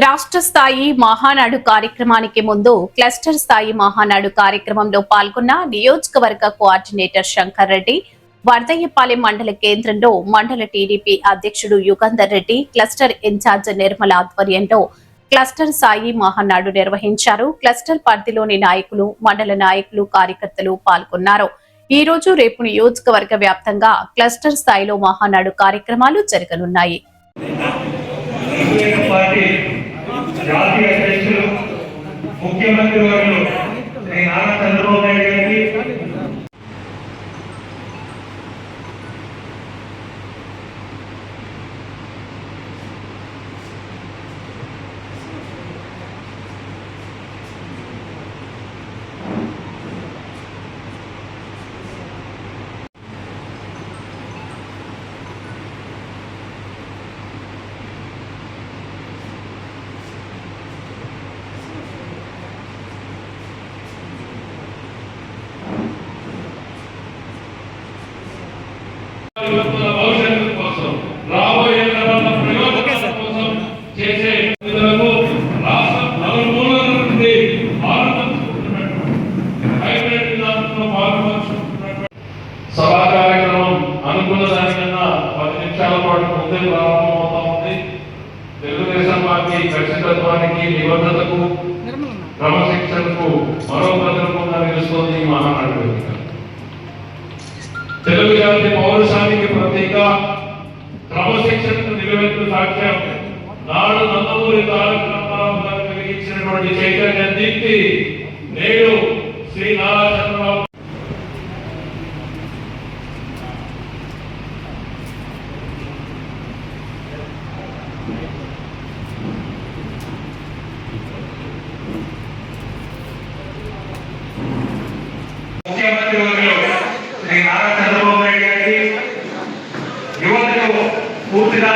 రాష్ట్ర స్థాయి మహానాడు కార్యక్రమానికి ముందు క్లస్టర్ స్థాయి మహానాడు కార్యక్రమంలో పాల్గొన్న నియోజకవర్గ కోఆర్డినేటర్ శంకర్ రెడ్డి, వర్దయ్యపాలెం మండల కేంద్రంలో మండల టీడీపీ అధ్యక్షుడు యుగంధర్ రెడ్డి, క్లస్టర్ ఇన్ఛార్జ్ నిర్మల ఆధ్వర్యంలో క్లస్టర్ స్థాయి మహానాడు నిర్వహించారు. క్లస్టర్ పరిధిలోని నాయకులు, మండల నాయకులు, కార్యకర్తలు పాల్గొన్నారు. ఈ రోజు, రేపు నియోజకవర్గ వ్యాప్తంగా క్లస్టర్ స్థాయిలో మహానాడు కార్యక్రమాలు జరగనున్నాయి. జాతీయ అధ్యక్షులు ముఖ్యమంత్రి వర్యులు శ్రీ నారా చంద్రబాబు నాయుడు గారికి భవిష్యత్తు కోసం రాబోయే తరాల ప్రయోజనాల కోసం చేసే రాష్ట్ర నలుమూలల నుండి సభా కార్యక్రమం అనుకున్న దానికన్నా 10 నిమిషాల పాటు ముందే ప్రారంభమవుతా ఉంది. తెలుగుదేశం పార్టీ ఖచ్చితత్వానికి, నిబద్ధతకు, క్రమశిక్షణకు మరో భద్రకుండా నిలుస్తోంది ఈ మహానాడు వేదిక. తెలుగు జాతి పౌరుషానికి ప్రతీక, క్రమశిక్షణకు నిలువెత్తు సాక్ష్యం. నాడు నందమూరి తారక రామారావు గారు వెలిగించినటువంటి చైతన్య దీప్తి నేడు శ్రీ నారా చంద్రబాబు ముఖ్యమంత్రి వర్యులు శ్రీ నారా చంద్రబాబు నాయుడు గారికి యువతకు పూర్తిగా